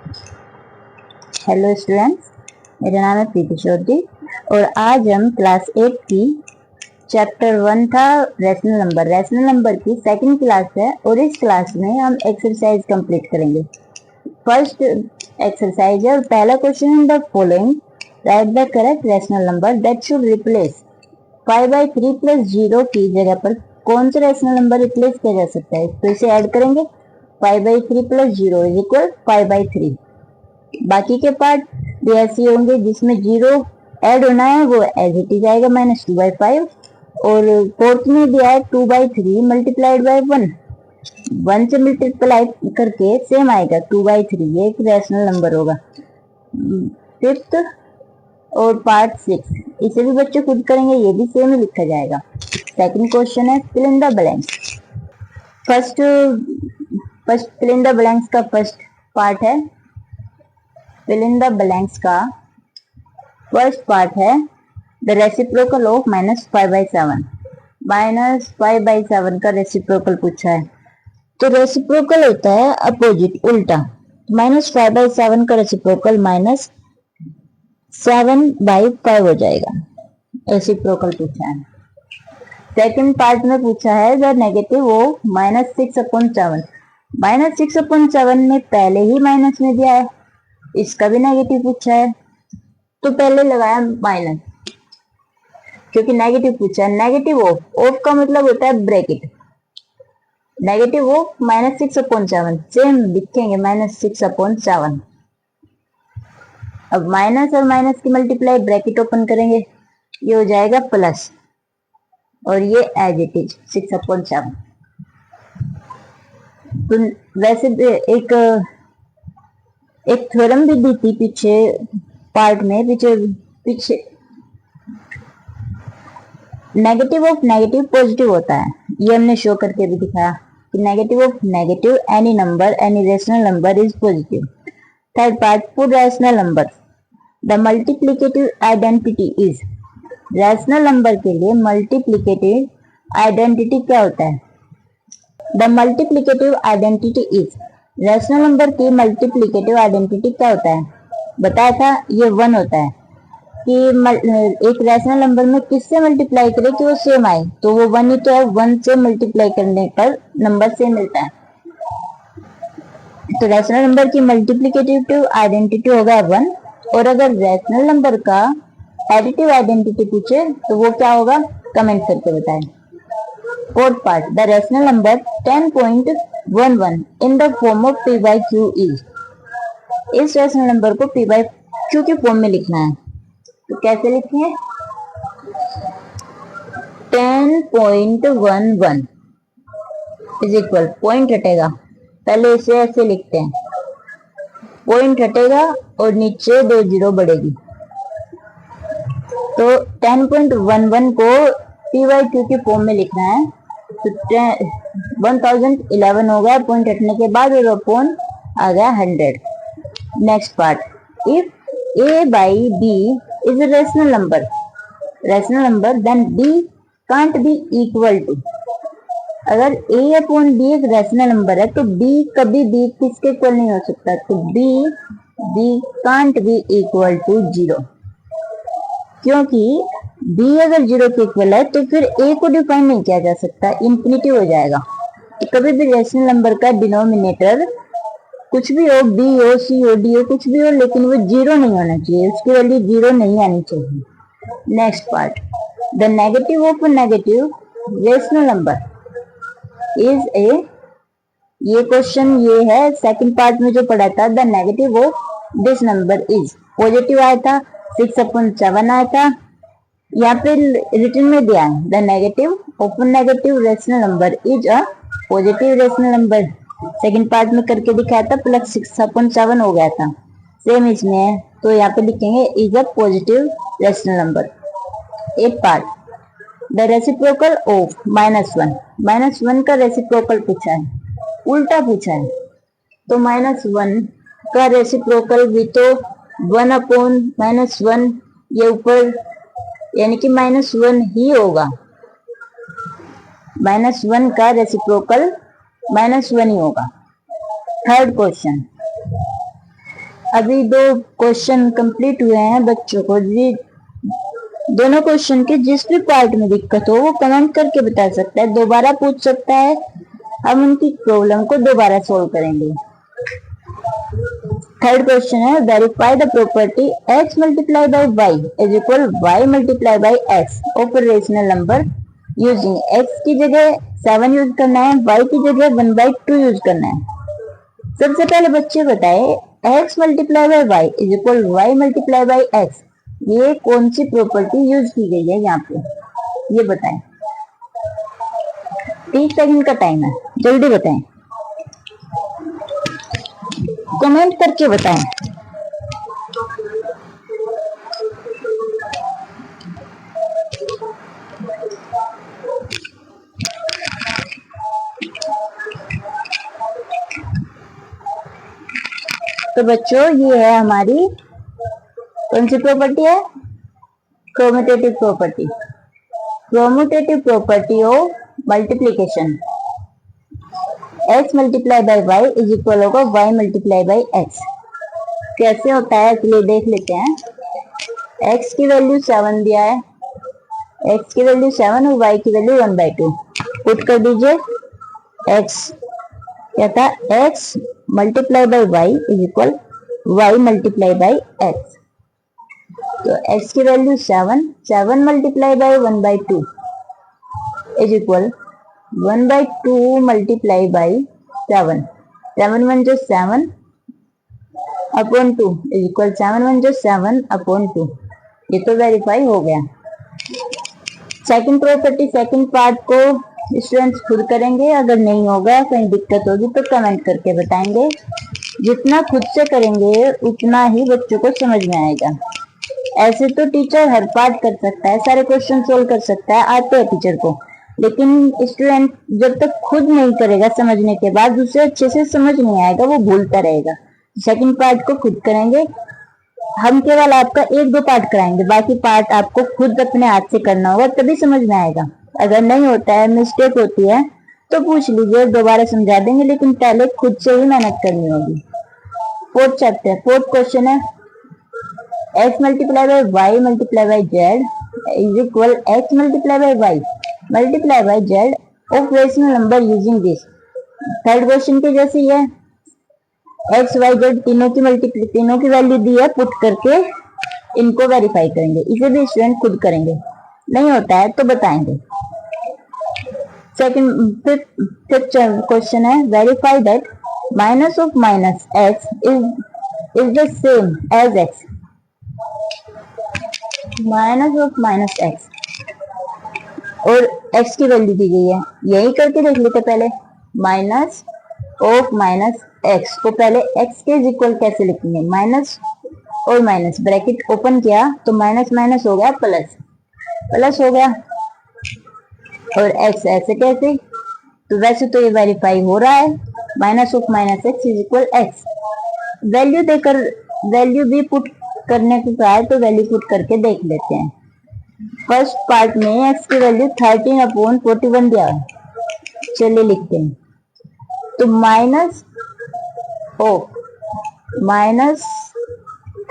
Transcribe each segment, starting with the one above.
Hello students, मेरा नाम है प्रीति चौधरी और आज हम क्लास 8 की चैप्टर 1 था रैशनल नंबर की सेकंड क्लास है और इस क्लास में हम एक्सरसाइज कंप्लीट करेंगे। फर्स्ट एक्सरसाइज है और पहला question in the following right the correct rational number that should replace 5/3 plus 0 की जगह पर कौन सा रैशनल नंबर रिप्लेस किया जा सकता है। तो इसे ऐड करेंगे 5/3 प्लस 0 इज इक्वल 5/3। बाकी के पार्ट भी ऐसे होंगे जिसमें 0 ऐड होना है वो एज इट इज आएगा -2/5 और फोर्थ में दिया है 2/3 मल्टीप्लाइड बाय 1 से मल्टीप्लाई करके सेम आएगा 2/3। ये एक रैशनल नंबर होगा। फिफ्थ और पार्ट 6 इसे भी बच्चे खुद करेंगे, ये भी सेम ही लिखा जाएगा। सेकंड क्वेश्चन है fill in the blanks. First fill in the blanks का फर्स्ट पार्ट है। फिल इन द ब्लैंक्स का फर्स्ट पार्ट है द रेसिप्रोकल ऑफ -5/7। -5/7 का रेसिप्रोकल पूछा है तो रेसिप्रोकल होता है अपोजिट, उल्टा। -5/7 का रेसिप्रोकल -7/5 हो जाएगा। रेसिप्रोकल पूछा है। सेकंड पार्ट में पूछा है द नेगेटिव ऑफ -6/7। -6/7 में पहले ही माइनस में दिया है, इसका भी नेगेटिव पूछा है तो पहले लगाया माइनस, क्योंकि नेगेटिव पूछा है। नेगेटिव ऑफ का मतलब होता है ब्रैकेट। नेगेटिव ऑफ -6/7 सेम लिखेंगे -6/7। अब माइनस और माइनस की मल्टीप्लाई ब्रैकेट ओपन करेंगे, ये हो जाएगा प्लस और ये एज इट इज 6/7। तो वैसे एक थ्योरम भी दी थी पीछे पार्ट में, पीछे नेगेटिव ऑफ नेगेटिव पॉजिटिव होता है, ये हमने शो करके भी दिखाया कि negative of negative any number any rational number is positive. Third part for rational number the multiplicative identity is. Rational number के लिए मल्टीप्लिकेटिव आइडेंटिटी क्या होता है। The multiplicative identity is, rational number की मल्टीप्लिकेटिव आइडेंटिटी क्या होता है। बताया था ये 1 होता है कि एक रैशनल नंबर में किससे मल्टीप्लाई करें कि वो सेम आए, तो वो 1 ही तो है। 1 से मल्टीप्लाई करने पर नंबर सेम मिलता है। तो रैशनल नंबर की मल्टीप्लिकेटिव आइडेंटिटी होगा 1। और अगर रैशनल नंबर का एडिटिव आइडेंटिटी पूछे तो वो क्या होगा, कमेंट करके बताएं। Fourth part the rational number 10.11 in the form of p/q is. इस रैशनल नंबर को p/q के फॉर्म में लिखना है, तो कैसे लिखें। 10.11 इज इक्वल, पॉइंट हटेगा, पहले इसे ऐसे लिखते हैं, पॉइंट हटेगा और नीचे 2 जीरो बढ़ेगी। तो 10.11 को p/q के फॉर्म में लिखना है, तो 1011 हो गया पॉइंट हटने के बाद और अपॉन आ गया 100। Next part if a/b is a rational number then b can't be equal to। अगर a/b एक रैशनल नंबर है तो b कभी भी किसके इक्वल नहीं हो सकता, तो b can't be equal to 0, क्योंकि b अगर 0 के इक्वल है तो फिर a को डिफाइन नहीं किया जा सकता, इंफिनिटी हो जाएगा। तो कभी भी रैशनल नंबर का डिनोमिनेटर कुछ भी हो, b हो, c हो, d हो, कुछ भी हो, लेकिन वो 0 नहीं होना चाहिए, उसकी वैल्यू 0 नहीं आनी चाहिए। Next part the negative of negative rational number is a. ये क्वेश्चन ये है सेकंड पार्ट में जो पढ़ा था, the negative of this number is. Positive आया था, 6/7 आया था, यहाँ पे रिटर्न में दिया है the negative of negative rational number is a positive rational number. Second part में करके दिखाया था, प्लस 6/7 हो गया था, सेम इसमें है, तो यहाँ पे लिखेंगे is a positive rational number. Eight part the reciprocal of -1। -1 का रेसिप्रोकल पूछा है, उल्टा पूछा है, तो -1 का रेसिप्रोकल भी तो 1/-1, ये ऊपर यानी कि -1 ही होगा। -1 का रेसिप्रोकल -1 ही होगा। थर्ड क्वेश्चन अभी 2 क्वेश्चन कंप्लीट हुए हैं बच्चों को जी। दोनों क्वेश्चन के जिस भी पार्ट में दिक्कत हो वो कमेंट करके बता सकता है, दोबारा पूछ सकता है, हम उनकी प्रॉब्लम को दोबारा सोल्व करेंगे। थर्ड क्वेश्चन है, verify the property x multiply by y is equal y multiply by x of a rational number using x की जगह 7 यूज करना है, y की जगह 1/2 यूज करना है। सबसे पहले बच्चे बताए x multiply by y is equal y multiply by x, ये कौन सी प्रॉपर्टी यूज की गई है यहाँ पे, ये बताएं। 30 सेकंड का टाइम है, जल्दी बताएं, कमेंट करके बताएं। तो बच्चों ये है हमारी कौन सी प्रॉपर्टी है, commutative property. Commutative property of multiplication, x multiply by y is equal होगा y मल्टीप्लाई बाई x। कैसे होता है चलिए देख लेते हैं। x की वैल्यू 7 दिया है, x की वैल्यू 7 और y की वैल्यू 1/2 पुट कर दीजिए। x क्या था, x multiply by y is equal y multiply by x। तो x की value 7 multiply by 1/2 is equal 1/2 multiply by 7, 7 1 जो 7 अपॉन 2 इज इक्वल 7 1 जो 7 अपॉन 2। ये तो वेरीफाई हो गया। सेकंड प्रॉपर्टी, सेकंड पार्ट को स्टूडेंट्स खुद करेंगे, अगर नहीं होगा कहीं दिक्कत होगी तो कमेंट करके बताएंगे। जितना खुद से करेंगे उतना ही बच्चों को समझ में आएगा। ऐसे तो टीचर हर पार्ट कर सकता है, सारे क्वेश्चन सोल्व कर सकता है, आते हैं टीचर को, लेकिन स्टूडेंट जब तक खुद नहीं करेगा समझने के बाद उसे अच्छे से समझ नहीं आएगा, वो भूलता रहेगा। सेकंड पार्ट को खुद करेंगे, हम केवल आपका 1-2 पार्ट कराएंगे, बाकी पार्ट आपको खुद अपने हाथ से करना होगा, तभी समझ में आएगा। अगर नहीं होता है, मिस्टेक होती है तो पूछ लीजिए, दोबारा समझा देंगे, लेकिन पहले खुद से ही मेहनत करनी होगी। फोर्थ चैप्टर, फोर्थ क्वेश्चन है, x multiply by y multiply by z is equal x multiply by y multiply by z of rational number using this. Third question के जैसे ही है, एक्स वाई जेड तीनों की वैल्यू दी है, put करके इनको verify करेंगे। इसे भी स्टूडेंट खुद करेंगे, नहीं होता है तो बताएंगे। सेकंड फिफ्थ क्वेश्चन है, verify that minus of minus x is the same as x. Minus of minus x और x की वैल्यू दी गई है, यही करके देख लेते पहले। माइनस ऑफ माइनस x को पहले x के इक्वल कैसे लिखेंगे, माइनस और माइनस ब्रैकेट ओपन किया तो माइनस माइनस हो गया प्लस, प्लस हो गया, और x ऐसे कैसे, तो वैसे तो ये वेरीफाई हो रहा है। Minus of minus x is equal x, value देकर वैल्यू भी पुट करने के बाद तो वैल्यू पुट करके देख लेते हैं। फर्स्ट पार्ट में x की वैल्यू 13/41 दिया है, चलिए लिखते हैं। तो minus of minus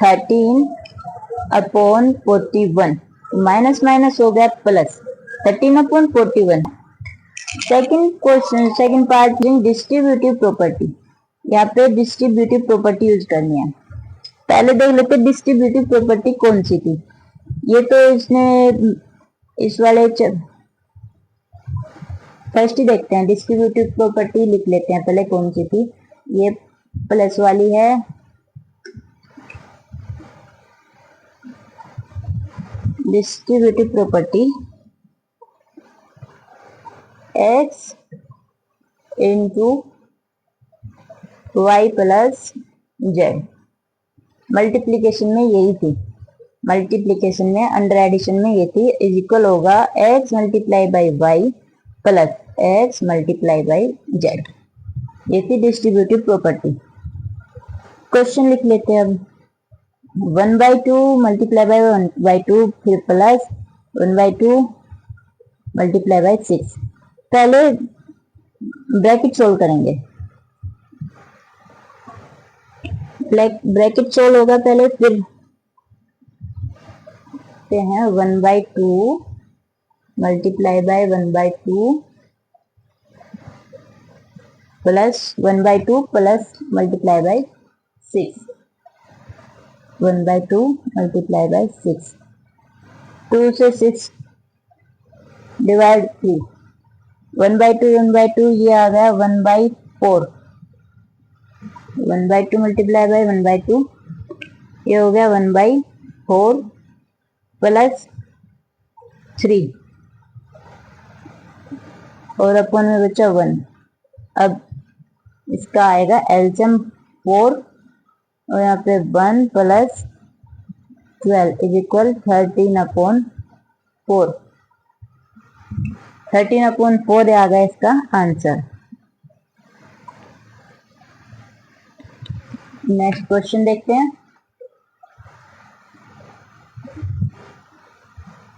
13/41, minus minus हो गया plus 13/41। Second question, second part, distributive property, यहाँ पे डिस्ट्रीब्यूटिव प्रॉपर्टी यूज करनी है। पहले देख लेते डिस्ट्रीब्यूटिव प्रॉपर्टी कौन सी थी, ये तो इसने इस वाले फर्स्ट ही देखते हैं। डिस्ट्रीब्यूटिव प्रॉपर्टी लिख लेते हैं पहले कौन सी थी, ये प्लस वाली है। Distributive property x into y plus z, multiplication में यही थी, मल्टीप्लीकेशन में अंडर एडिशन में ये थी, इज इक्वल होगा x multiply by y plus x multiply by z. ये थी डिस्ट्रीब्यूटिव प्रॉपर्टी। क्वेश्चन लिख लेते हैं अब, 1/2 मल्टीप्लाई बाई 1/2 फिर प्लस 1/2 मल्टीप्लाई बाई 6। पहले ब्रैकेट सोल्व करेंगे, ब्रैकेट सोल्व होगा पहले, फिर हैं 1/2 multiply by 1/2 plus 1/2 plus multiply by 6, 1/2 multiply by 6, 2 से 6 डिवाइड 3, 1/2 ये आ गया 1/4, 1/2 मल्टीप्लाई बाय 1/2 ये हो गया 1/4 प्लस 3 और अपन में बचा 1। अब इसका आएगा एलसीएम 4 और यहाँ पे 1 प्लस 12 इज इक्वल 13/4, 13/4 आ गया इसका आंसर। नेक्स्ट क्वेश्चन देखते हैं।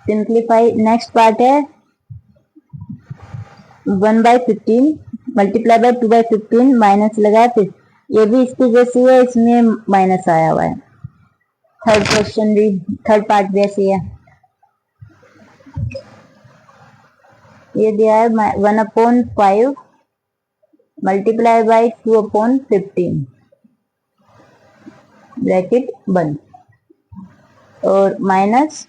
सिंप्लीफाई, नेक्स्ट पार्ट है 1/15 मल्टीप्लाई बाय 2/15 माइनस लगा, फिर ये भी इसकी जैसी है, इसमें माइनस आया हुआ है। थर्ड क्वेश्चन भी, थर्ड पार्ट भी ऐसी है। ये दिया है 1/5 मल्टीप्लाई बाय 2/15 ब्रैकेट बंद, और minus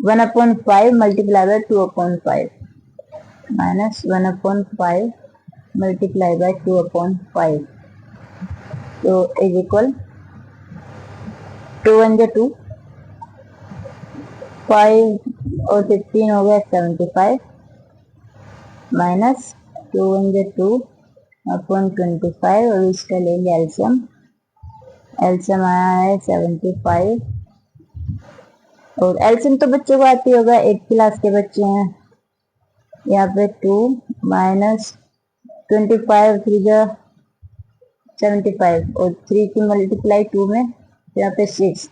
1/5 multiply by 2/5 minus 1/5 multiply by 2/5 तो इज इक्वल 2 1 2, 5 और 15 हो गया 75 माइनस 2 1 2/25 और इसका लेंगे एलसीएम, एलसीएम आया है 75 और एलसीएम तो बच्चों को आती होगा, 8th क्लास के बच्चे हैं। यहाँ पे 2 माइनस 25 3 75 और 3 की मल्टीप्लाई 2 में, यहाँ पे 6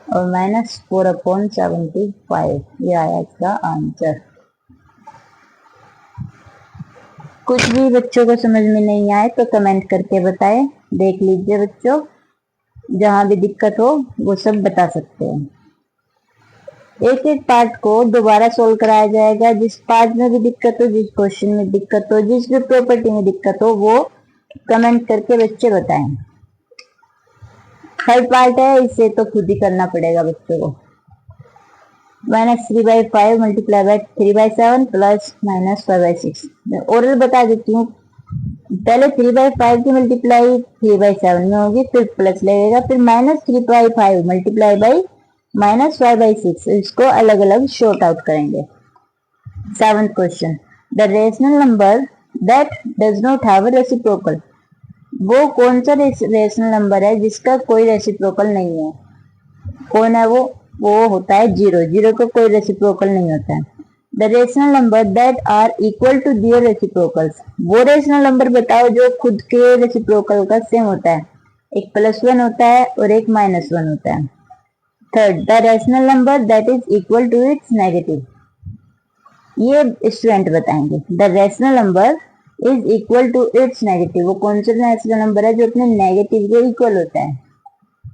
और माइनस 4/75, ये आया इसका आंसर। कुछ भी बच्चों को समझ में नहीं आए तो कमेंट करके बताएं, देख लीजिए बच्चों, जहां भी दिक्कत हो वो सब बता सकते हैं। एक एक पार्ट को दोबारा सोल्व कराया जाएगा, जिस पार्ट में भी दिक्कत हो, जिस क्वेश्चन में दिक्कत हो, जिस भी प्रॉपर्टी में दिक्कत हो वो कमेंट करके बच्चे बताएं। थर्ड पार्ट है, इसे तो खुद ही करना पड़ेगा बच्चों को। Minus 3/5 multiply by 3/7 plus minus 5/6। मैं ओरल बता देती हूँ, पहले 3/5 की मल्टीप्लाई 3/7 में होगी, फिर प्लस लगेगा, फिर माइनस 3/5 मल्टीप्लाई बाई माइनस 5/6, इसको अलग अलग शॉर्ट आउट करेंगे। 7th question, the rational number that does not have a reciprocal, वो कौन सा रेशनल नंबर है जिसका कोई रेसिप्रोकल नहीं है? कौन है वो होता है 0, 0 का कोई रेसिप्रोकल नहीं होता है। The rational number that are equal to their reciprocals, वो रेशनल नंबर बताओ जो खुद के रेसिप्रोकल का सेम होता है, एक +1 होता है और एक -1 होता है। Third, the rational number that is equal to its negative, ये स्टूडेंट बताएंगे। The rational number is equal to its negative, वो कौन सा रेशनल नंबर है जो अपने नेगेटिव के इक्वल होता है,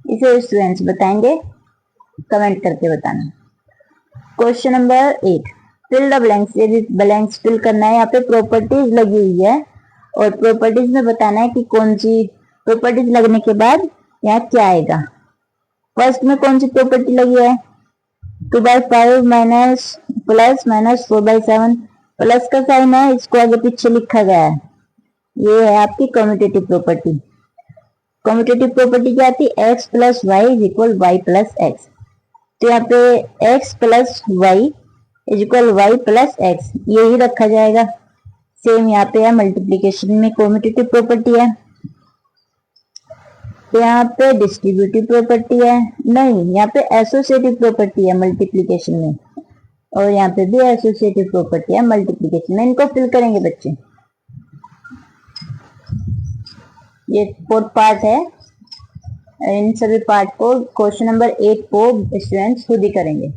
इसे स्टूडेंट्स बताएंगे, कमेंट करके बताना। Question number 8, fill the blanks, ये भी ब्लैंक्स फिल करना है। यहाँ पे प्रॉपर्टीज लगी हुई है और प्रॉपर्टीज में बताना है कि कौन सी प्रॉपर्टीज लगने के बाद यहाँ क्या आएगा। फर्स्ट में कौन सी प्रॉपर्टी लगी है? 2/5 माइनस प्लस माइनस 4/7, प्लस का साइन है, इसको आगे पीछे लिखा गया है, ये है आपकी कम्यूटेटिव प्रॉपर्टी। कम्यूटेटिव प्रॉपर्टी क्या आती है? x plus y is equal y plus x, तो यहाँ पे x plus y is equal y plus x, यही रखा जाएगा। सेम यहाँ पे है मल्टीप्लीकेशन में कम्यूटेटिव प्रॉपर्टी है, तो यहाँ पे डिस्ट्रीब्यूटिव प्रॉपर्टी है, नहीं यहाँ पे एसोसिएटिव प्रॉपर्टी है मल्टीप्लीकेशन में, और यहाँ पे भी एसोसिएटिव प्रॉपर्टी है मल्टीप्लीकेशन में। इनको फिल करेंगे बच्चे, ये 4th पार्ट है। इन सभी पार्ट को क्वेश्चन नंबर 8 को स्टूडेंट्स खुद ही करेंगे।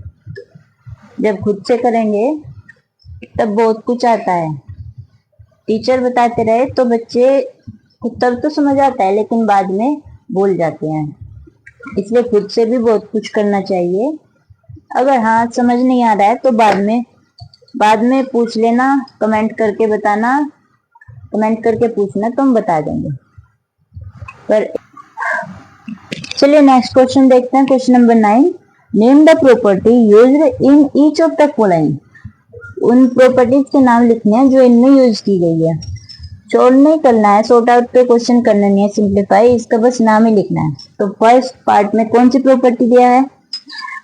जब खुद से करेंगे तब बहुत कुछ आता है, टीचर बताते रहे तो बच्चे तब तो समझ आता है, लेकिन बाद में भूल जाते हैं, इसलिए खुद से भी बहुत कुछ करना चाहिए। अगर हाँ समझ नहीं आ रहा है तो बाद में पूछ लेना, कमेंट करके बताना, कमेंट करके पूछना तो हम बता देंगे। पर चलिए नेक्स्ट क्वेश्चन देखते हैं। Question number 9, name the property used in each of the following. उन प्रॉपर्टीज के नाम लिखने हैं जो इनमें यूज की गई है। शॉर्ट नहीं करना है, शॉर्ट आउट पे क्वेश्चन करना नहीं है, सिंप्लीफाई, इसका बस नाम ही लिखना है। तो फर्स्ट पार्ट में कौन सी प्रॉपर्टी दिया है,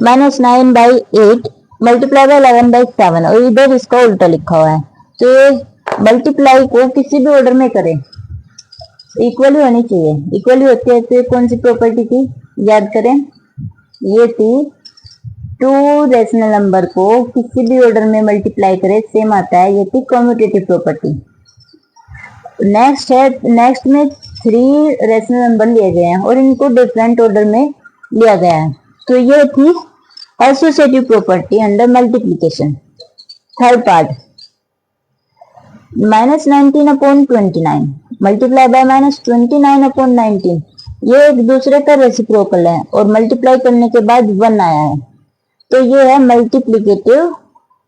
-9/8 मल्टीप्लाई बाय 11/7, और इधर इसका उल्टा लिखा हुआ है। तो ये मल्टीप्लाई को किसी भी ऑर्डर में करें, इक्वली होनी चाहिए। इक्वली होती है तो कौन सी प्रॉपर्टी थी, याद करें, ये थी टू रेशनल नंबर को किसी भी ऑर्डर में मल्टीप्लाई करें सेम आता है, ये थी कम्यूटेटिव प्रॉपर्टी। नेक्स्ट में 3 रेशनल नंबर लिए गए हैं और इनको डिफरेंट ऑर्डर में लिया गया है, तो ये थी associative property under multiplication. Third part, -19/29 multiply by -29/19, ये एक दूसरे का रेसिप्रोकल है और मल्टीप्लाई करने के बाद 1 आया है, तो ये है मल्टीप्लिकेटिव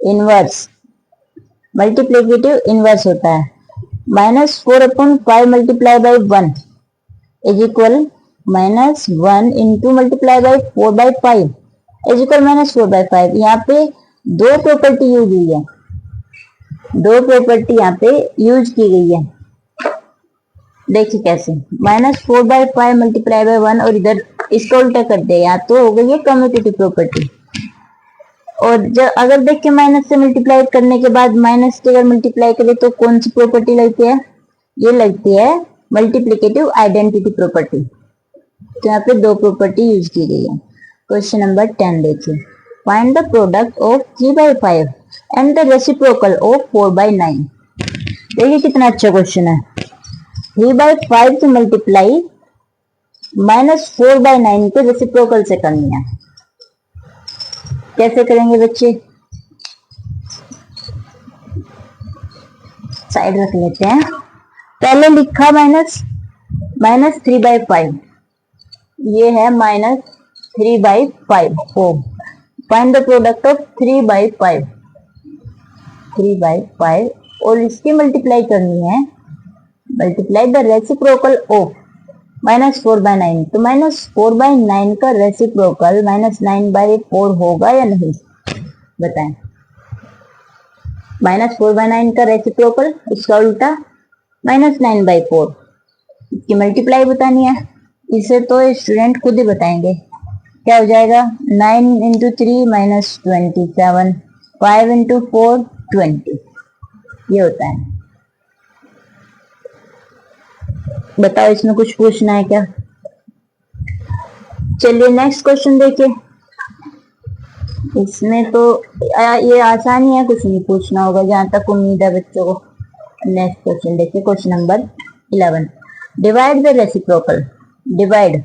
इनवर्स। मल्टीप्लिकेटिव इनवर्स होता है -4/5 multiply by 1 is equal -1 into multiply by 4/5 is equal -4/5। यहाँ पे दो प्रॉपर्टी यूज हुई है, दो प्रॉपर्टी यहाँ पे यूज की गई है। देखिए कैसे, -4/5 मल्टीप्लाई बाय 1 और इधर इसको उल्टा कर दिया, यहाँ तो हो गई है कम्यूटेटिव प्रॉपर्टी। और जब अगर देखिए माइनस से मल्टीप्लाई करने के बाद माइनस के अगर मल्टीप्लाई करें तो कौन सी प्रॉपर्टी लगती है, ये लगती है मल्टीप्लिकेटिव आइडेंटिटी प्रॉपर्टी। तो यहाँ पे दो प्रॉपर्टी यूज की गई है। क्वेश्चन नंबर 10 देखिए, find the product of 3/5 and the reciprocal of 4/9। देखिए कितना अच्छा क्वेश्चन है। 3/5 से मल्टीप्लाई -4/9 को रेसिप्रोकल से करनी है। कैसे करेंगे बच्चे, साइड रख लेते हैं। पहले लिखा -3/5, ये है -3/5। फाइंड द प्रोडक्ट ऑफ 3/5 और इसकी मल्टीप्लाई करनी है, मल्टीप्लाई द रेसिप्रोकल ऑफ -4/9। तो -4/9 का रेसिप्रोकल -9/4 होगा या नहीं, बताएं। -4/9 का रेसिप्रोकल, इसका उल्टा -9/4, इसकी मल्टीप्लाई बतानी है। इसे तो स्टूडेंट खुद ही बताएंगे। क्या हो जाएगा, 9 × 3 -27, 5 × 4 20, ये होता है। बताओ इसमें कुछ पूछना है क्या। चलिए नेक्स्ट क्वेश्चन देखिए। इसमें तो ये आसान ही है, कुछ नहीं पूछना होगा जहां तक उम्मीद है बच्चों को। नेक्स्ट क्वेश्चन देखिए, question number 11, divide the reciprocal. Divide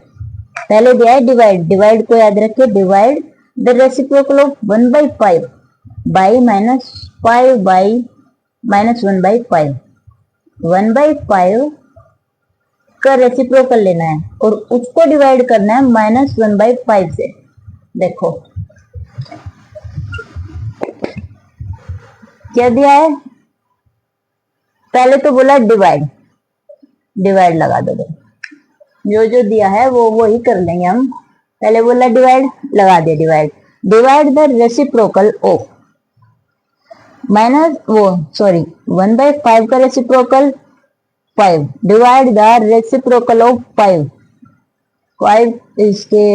पहले दिया है, डिवाइड को याद रखिए, divide the reciprocal of 1/5 by -5 by -1/5। 1/5 का रेसिप्रोकल लेना है और उसको डिवाइड करना है -1/5 से। देखो क्या दिया है, पहले तो बोला डिवाइड लगा दो, जो दिया है वो ही कर लेंगे हम। पहले बोला डिवाइड, लगा दिया डिवाइड द रेसिप्रोकल ऑफ 1/5 का reciprocal 5, divide the reciprocal of 5 इसके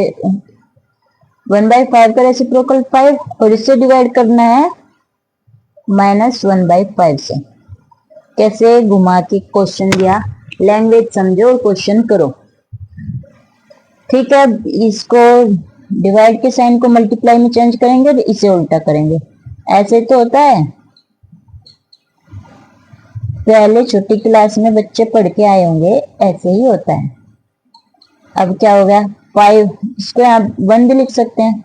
1/5 का रेसिप्रोकल 5 और इससे डिवाइड करना है -1/5 से। कैसे घुमा के क्वेश्चन दिया, लैंग्वेज समझो और क्वेश्चन करो। ठीक है, इसको डिवाइड के साइन को मल्टीप्लाई में चेंज करेंगे और इसे उल्टा करेंगे, ऐसे तो होता है। पहले छोटी क्लास में बच्चे पढ़ के आए होंगे, ऐसे ही होता है। अब क्या हो गया, 5, इसको आप 1 भी लिख सकते हैं,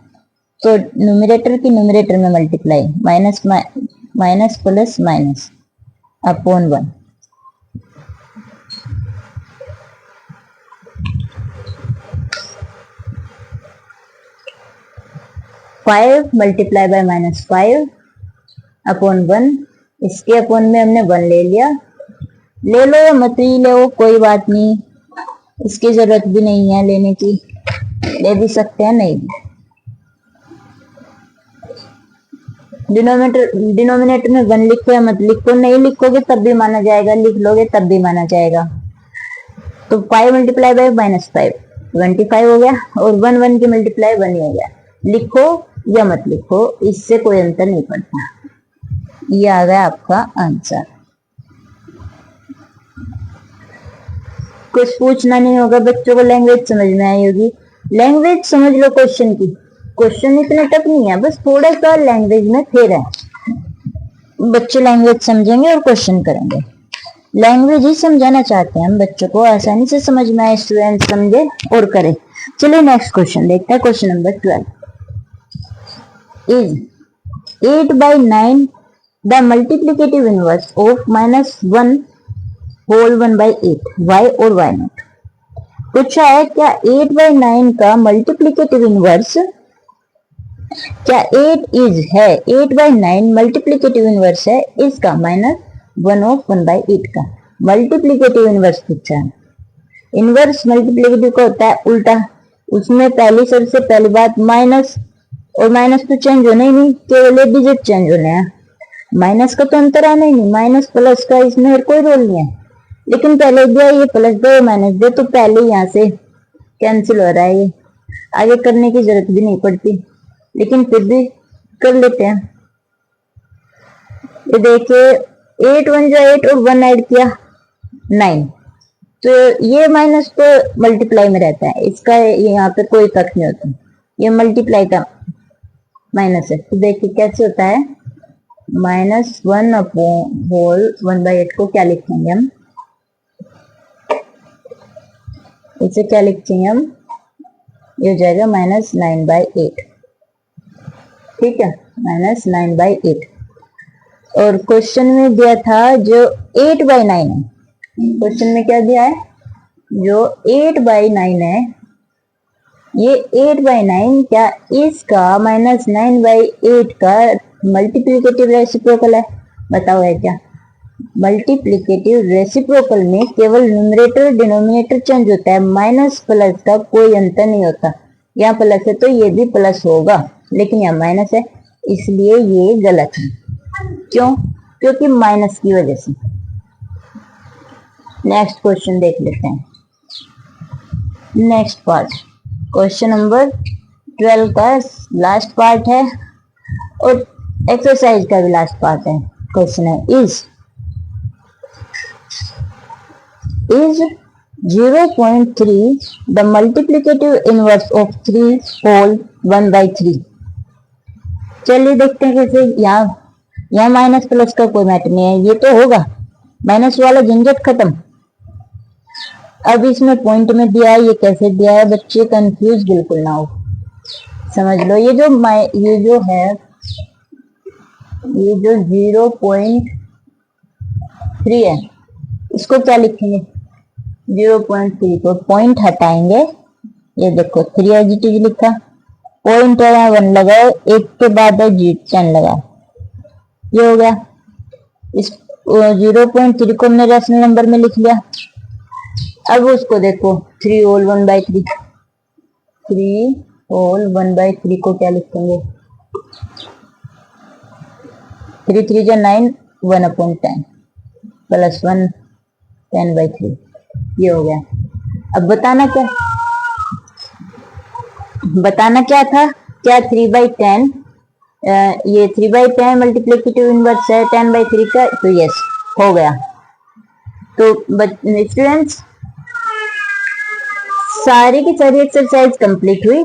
तो न्यूमरेटर की न्यूमरेटर में multiply, minus plus minus upon 1। 5 multiply by -5 upon 1, इसके अपॉन में हमने 1 ले लिया, ले लो या मत ही लो कोई बात नहीं, इसकी जरूरत भी नहीं है लेने की, ले भी सकते हैं नहीं भी। डिनोमिनेटर में 1 लिखो या मत लिखो, नहीं लिखोगे तब भी माना जाएगा, लिख लोगे तब भी माना जाएगा। तो 5 मल्टीप्लाई बाय -5 25 हो गया, और 1 की मल्टीप्लाई 1 ही हो गया। लिखो या मत लिखो, इससे कोई अंतर नहीं पड़ता। ये आ गया आपका आंसर। कुछ पूछना नहीं होगा, बच्चों को लैंग्वेज समझ में आई होगी। लैंग्वेज समझ लो क्वेश्चन की, क्वेश्चन इतना टफ नहीं है, बस थोड़ा सा लैंग्वेज में फेर है। बच्चे लैंग्वेज समझेंगे और क्वेश्चन करेंगे। लैंग्वेज ही समझाना चाहते हैं हम बच्चों को, आसानी से समझ में आए, स्टूडेंट समझे और करे। चलिए नेक्स्ट क्वेश्चन देखते हैं। Question number 12 is 8/9 the multiplicative inverse of -1 whole 1/8 y और y नॉट। पूछा है क्या 8/9 का मल्टीप्लिकेटिव इनवर्स, क्या 8 इज है 8/9 मल्टीप्लिकेटिव इनवर्स है इसका -1 ऑफ 1/8 का मल्टीप्लिकेटिव इनवर्स पूछा है। इनवर्स मल्टीप्लिकेटिव का होता है उल्टा, उसमें पहली सबसे पहली बात माइनस, और माइनस तो चेंज होना ही नहीं, केवल डिजिट चेंज होने हैं, माइनस का तो अंतर आना ही नहीं, माइनस प्लस का इसमें कोई रोल नहीं है। लेकिन पहले दिया ये प्लस दो माइनस दो, तो पहले यहाँ से कैंसिल हो रहा है, ये आगे करने की जरूरत भी नहीं पड़ती, लेकिन फिर भी कर लेते हैं। ये देखिए 8 1 जो 8 और 1 ऐड किया 9, तो ये माइनस तो मल्टीप्लाई में रहता है, इसका यहाँ पे कोई इफेक्ट नहीं होता, ये मल्टीप्लाई का माइनस है। तो देखिए कैसे होता है, -1 अपॉन होल 1/8 को क्या लिखेंगे हम, इसे क्या लिखेंगे हम, ये हो जाएगा -9/8, ठीक है, -9/8। और क्वेश्चन में दिया था जो 8/9 है, क्वेश्चन में क्या दिया है, जो 8/9 है, ये 8/9 क्या इसका -9/8 का मल्टीप्लिकेटिव रेसिप्रोकल है, बताओ है क्या। मल्टीप्लिकेटिव रेसिप्रोकल में केवल न्यूमरेटर डिनोमिनेटर चेंज होता है, माइनस प्लस का कोई अंतर नहीं होता। यहाँ प्लस है तो ये भी प्लस होगा, लेकिन यहाँ माइनस है, इसलिए ये गलत है। क्यों? क्योंकि माइनस की वजह से। नेक्स्ट क्वेश्चन देख लेते हैं। नेक्स्ट पार्ट क्वेश्चन नंबर 12 का लास्ट पार्ट है, और एक्सरसाइज का भी लास्ट पार्ट है। क्वेश्चन है is 0.3 the multiplicative inverse of 3 whole 1/3। चलिए देखते हैं कैसे। यहाँ माइनस प्लस का कोई मैटर नहीं है, ये तो होगा, माइनस वाला झंझट खत्म। अब इसमें पॉइंट में दिया है, ये कैसे दिया है, बच्चे कंफ्यूज बिल्कुल ना हो, समझ लो। ये जो है, ये जो 0.3 है, इसको क्या लिखेंगे, 0.3 को पॉइंट हटाएंगे, ये देखो 3 एजिटिव लिखा, पॉइंट है 1 लगाए, एक के बाद है 10 लगा, ये हो गया। इस 0.3 को हमने रेशनल नंबर में लिख लिया। अब उसको देखो 3 होल 1/3, 3 होल 1/3 को क्या लिखेंगे, 3 3 जो 9, 1/10 प्लस 1 10/3, ये हो गया। अब बताना क्या था, क्या 3/10, ये 3/10 मल्टीप्लिकेटिव इनवर्स है 10/3 का, तो यस हो गया। तो स्टूडेंट्स सारी की सारी एक्सरसाइज कंप्लीट हुई,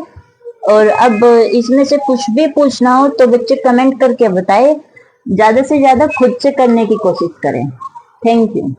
और अब इसमें से कुछ भी पूछना हो तो बच्चे कमेंट करके बताए, ज्यादा से ज्यादा खुद से करने की कोशिश करें। Thank you.